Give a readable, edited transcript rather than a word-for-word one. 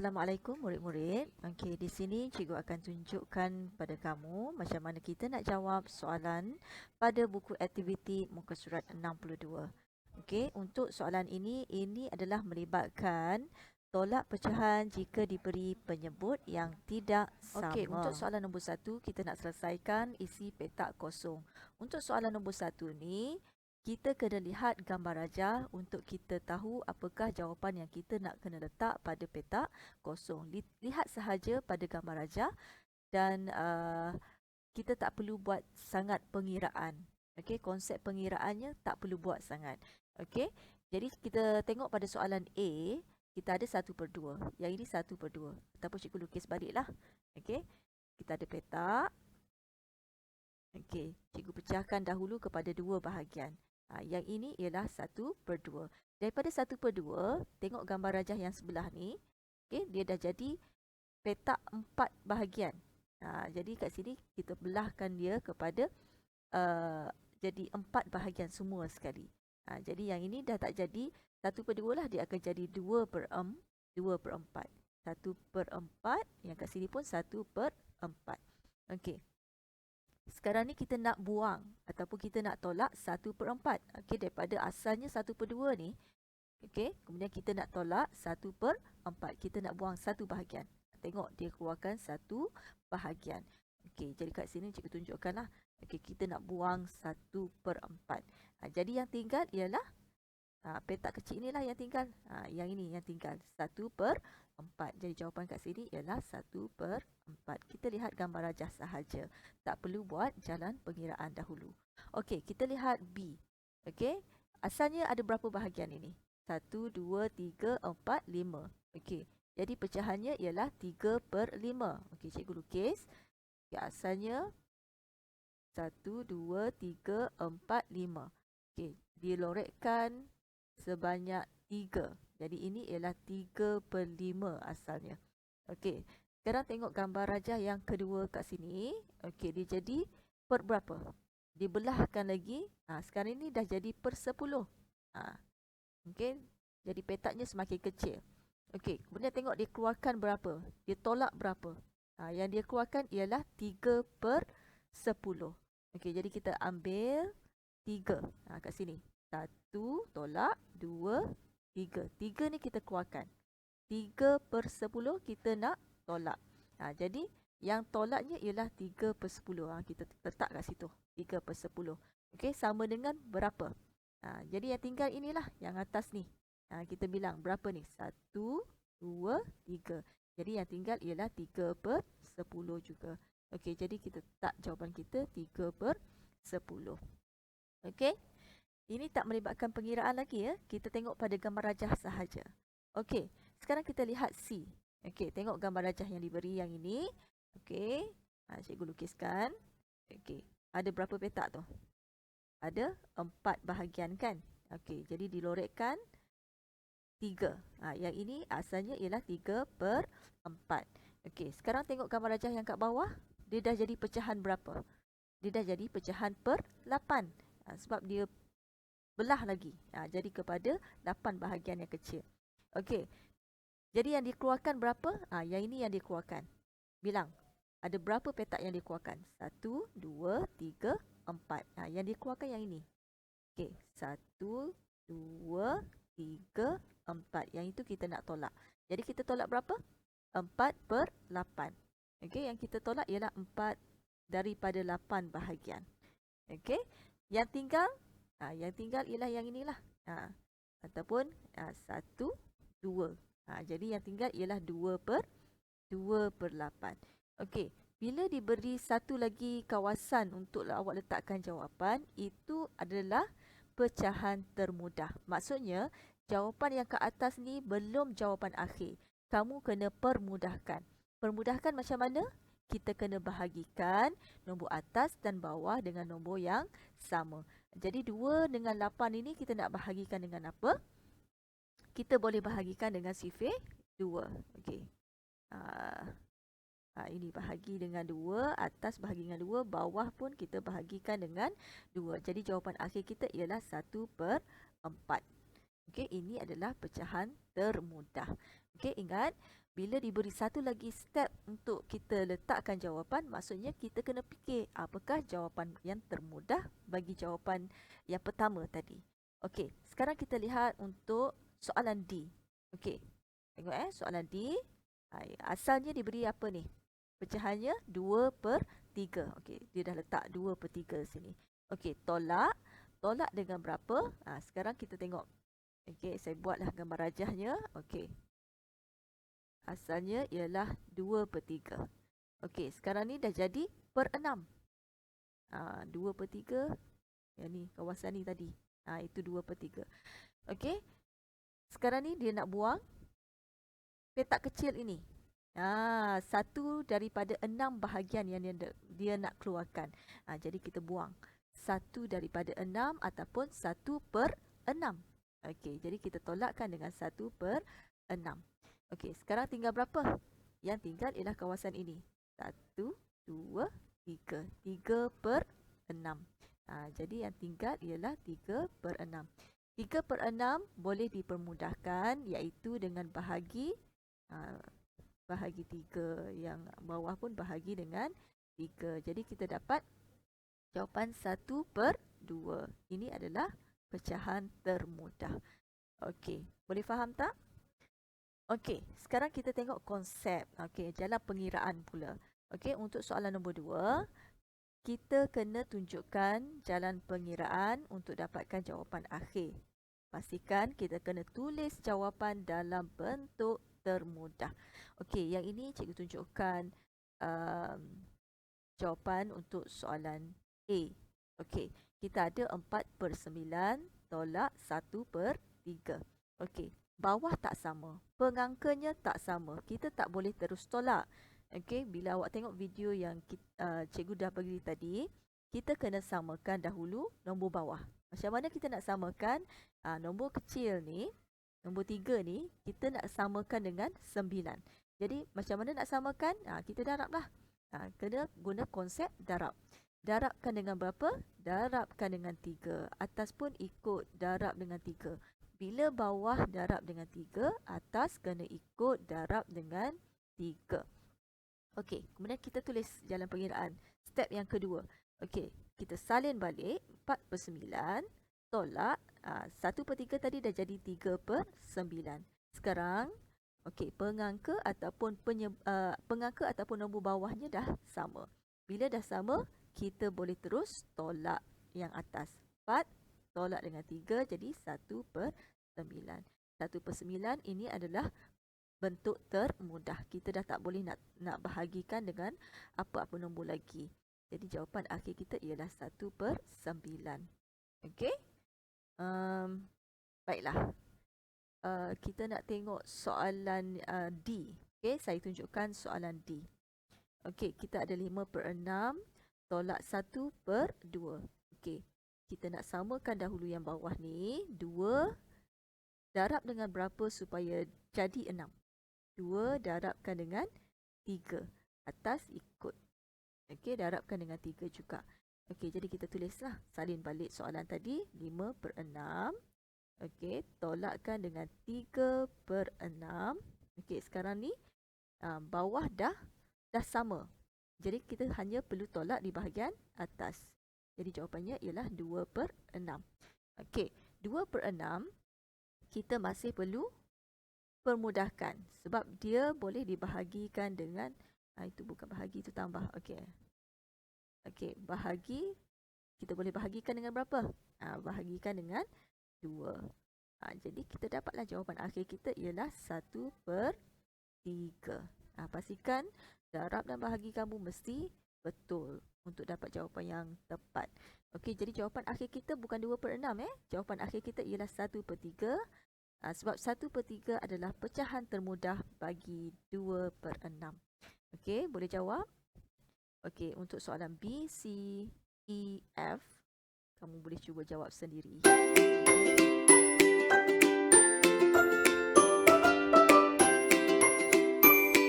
Assalamualaikum murid-murid. Okey, di sini cikgu akan tunjukkan pada kamu macam mana kita nak jawab soalan pada buku aktiviti muka surat 62. Okey, untuk soalan ini adalah melibatkan tolak pecahan jika diberi penyebut yang tidak sama. Okey, untuk soalan nombor 1 kita nak selesaikan isi petak kosong. Untuk soalan nombor 1 ni kita kena lihat gambar rajah untuk kita tahu apakah jawapan yang kita nak kena letak pada petak kosong. Lihat sahaja pada gambar rajah dan kita tak perlu buat sangat pengiraan. Okey, konsep pengiraannya tak perlu buat sangat. Okey, jadi kita tengok pada soalan A, kita ada 1/2. Yang ini 1/2. Ataupun cikgu lukis baliklah. Okey, kita ada petak. Okey, cikgu pecahkan dahulu kepada 2 bahagian. Yang ini ialah 1/2. Daripada 1/2, tengok gambar rajah yang sebelah ni. Okay, dia dah jadi petak 4 bahagian. Jadi kat sini kita belahkan dia kepada jadi 4 bahagian semua sekali. Jadi yang ini dah tak jadi 1/2 lah, dia akan jadi 2/4. 1/4, yang kat sini pun 1/4. Okey. Sekarang ni kita nak buang ataupun kita nak tolak 1/4. Okey, daripada asalnya 1/2 ni. Okey, kemudian kita nak tolak 1/4. Kita nak buang satu bahagian. Tengok dia keluarkan satu bahagian. Okey, jadi kat sini cikgu tunjukkanlah. Okey, kita nak buang 1/4. Jadi yang tinggal ialah petak kecil inilah yang tinggal. Yang ini yang tinggal 1/4. Jadi jawapan kat sini ialah 1/4. Kita lihat gambar rajah sahaja. Tak perlu buat jalan pengiraan dahulu. Okey, kita lihat B. Okey, asalnya ada berapa bahagian ini? 1, 2, 3, 4, 5. Okey, jadi pecahannya ialah 3/5. Okey, cikgu lukis. Okay, asalnya 1, 2, 3, 4, 5. Okey, dilorekkan sebanyak 3. Jadi ini ialah 3/5 asalnya. Okey, sekarang tengok gambar rajah yang kedua kat sini. Okey, dia jadi per berapa? Dibelahkan lagi. Sekarang ini dah jadi per 10. Okey, jadi petaknya semakin kecil. Okey, kemudian tengok dia keluarkan berapa? Dia tolak berapa? Yang dia keluarkan ialah 3/10. Okey, jadi kita ambil 3 kat sini. 1 tolak, 2, 3. 3 ni kita keluarkan. 3/10 kita nak tolak. Jadi yang tolaknya ialah 3/10. Kita letak kat situ. 3/10. Okey, sama dengan berapa? Jadi yang tinggal inilah yang atas ni. Kita bilang berapa ni? 1, 2, 3. Jadi yang tinggal ialah 3/10 juga. Okey, jadi kita letak jawapan kita 3/10. Okey. Ini tak melibatkan pengiraan lagi ya. Kita tengok pada gambar rajah sahaja. Okey, sekarang kita lihat C. Okey, tengok gambar rajah yang diberi yang ini. Okey, cikgu lukiskan. Okey, ada berapa petak tu? Ada 4 bahagian kan? Okey, jadi dilorekkan 3. Yang ini asalnya ialah 3/4. Okey, sekarang tengok gambar rajah yang kat bawah. Dia dah jadi pecahan berapa? Dia dah jadi pecahan per 8. Sebab dia belah lagi. Jadi kepada 8 bahagian yang kecil. Okey. Jadi yang dikeluarkan berapa? Yang ini yang dikeluarkan. Bilang. Ada berapa petak yang dikeluarkan? 1, 2, 3, 4. Yang dikeluarkan yang ini. Okey. 1, 2, 3, 4. Yang itu kita nak tolak. Jadi kita tolak berapa? 4/8. Okey. Yang kita tolak ialah 4 daripada 8 bahagian. Okey. Yang tinggal ialah yang inilah. Ataupun 1, 2. Jadi yang tinggal ialah 2/8. Okey, bila diberi satu lagi kawasan untuk awak letakkan jawapan, itu adalah pecahan termudah. Maksudnya, jawapan yang ke atas ni belum jawapan akhir. Kamu kena permudahkan. Permudahkan macam mana? Kita kena bahagikan nombor atas dan bawah dengan nombor yang sama. Jadi 2 dengan 8 ini kita nak bahagikan dengan apa? Kita boleh bahagikan dengan sifir 2. Okey. Ini bahagi dengan 2, atas bahagi dengan 2, bawah pun kita bahagikan dengan 2. Jadi jawapan akhir kita ialah 1/4. Okey, ini adalah pecahan termudah. Okey, ingat Bila diberi satu lagi step untuk kita letakkan jawapan, maksudnya kita kena fikir apakah jawapan yang termudah bagi jawapan yang pertama tadi. Okey, sekarang kita lihat untuk soalan D. Okey, tengok soalan D. Asalnya diberi apa ni? Pecahannya 2/3. Okey, dia dah letak 2/3 sini. Okey, tolak. Tolak dengan berapa? Sekarang kita tengok. Okey, saya buatlah gambar rajahnya. Okey. Asalnya ialah 2/3. Okey, sekarang ni dah jadi per 6. 2/3. Yang ni, kawasan ni tadi. Itu 2/3. Okey. Sekarang ni dia nak buang petak kecil ini. Satu daripada 6 bahagian yang dia nak keluarkan. Jadi kita buang. 1 daripada 6 ataupun 1/6. Okey, jadi kita tolakkan dengan 1/6. Okey, sekarang tinggal berapa? Yang tinggal ialah kawasan ini. 1, 2, 3. 3/6. Jadi yang tinggal ialah 3/6. 3/6 boleh dipermudahkan iaitu dengan bahagi 3. Yang bawah pun bahagi dengan 3. Jadi kita dapat jawapan 1/2. Ini adalah pecahan termudah. Okey, boleh faham tak? Okey, sekarang kita tengok konsep. Okey, jalan pengiraan pula. Okey, untuk soalan nombor 2, kita kena tunjukkan jalan pengiraan untuk dapatkan jawapan akhir. Pastikan kita kena tulis jawapan dalam bentuk termudah. Okey, yang ini cikgu tunjukkan jawapan untuk soalan A. Okey, kita ada 4/9 tolak 1/3. Okey, bawah tak sama, pengangkanya tak sama. Kita tak boleh terus tolak. Okey, bila awak tengok video yang cikgu dah bagi tadi, kita kena samakan dahulu nombor bawah. Macam mana kita nak samakan? Nombor kecil ni, nombor 3 ni, kita nak samakan dengan 9. Jadi macam mana nak samakan? Kita darablah. Kena guna konsep darab. Darabkan dengan berapa? Darabkan dengan 3. Atas pun ikut darab dengan 3. Bila bawah darab dengan 3, atas kena ikut darab dengan 3. Okey, kemudian kita tulis jalan pengiraan. Step yang kedua. Okey, kita salin balik 4/9 tolak 1/3 tadi dah jadi 3/9. Sekarang, okey, pengangka ataupun nombor bawahnya dah sama. Bila dah sama, kita boleh terus tolak yang atas. 4 tolak dengan 3 jadi 1/9. 1/9 ini adalah bentuk termudah. Kita dah tak boleh nak bahagikan dengan apa-apa nombor lagi. Jadi jawapan akhir kita ialah 1/9. Okey? Baiklah. Kita nak tengok soalan D. Okey, saya tunjukkan soalan D. Okey, kita ada 5/6 tolak 1/2. Okey, kita nak samakan dahulu yang bawah ni. 2 darab dengan berapa supaya jadi 6? 2 darabkan dengan 3. Atas ikut. Okey, darabkan dengan 3 juga. Okey, jadi kita tulislah. Salin balik soalan tadi. 5/6. Okey, tolakkan dengan 3/6. Okey, sekarang ni bawah dah sama. Jadi kita hanya perlu tolak di bahagian atas. Jadi jawapannya ialah 2/6. Okey, 2/6 kita masih perlu permudahkan sebab dia boleh dibahagikan dengan itu bukan bahagi, itu tambah. Okey. Okey, bahagi kita boleh bahagikan dengan berapa? Bahagikan dengan 2. Jadi kita dapatlah jawapan akhir kita ialah 1/3. Pastikan darab dan bahagi kamu mesti betul untuk dapat jawapan yang tepat. Okey, jadi jawapan akhir kita bukan 2/6 Jawapan akhir kita ialah 1/3. Sebab 1/3 adalah pecahan termudah bagi 2/6. Okey, boleh jawab? Okey, untuk soalan B, C, E, F, kamu boleh cuba jawab sendiri.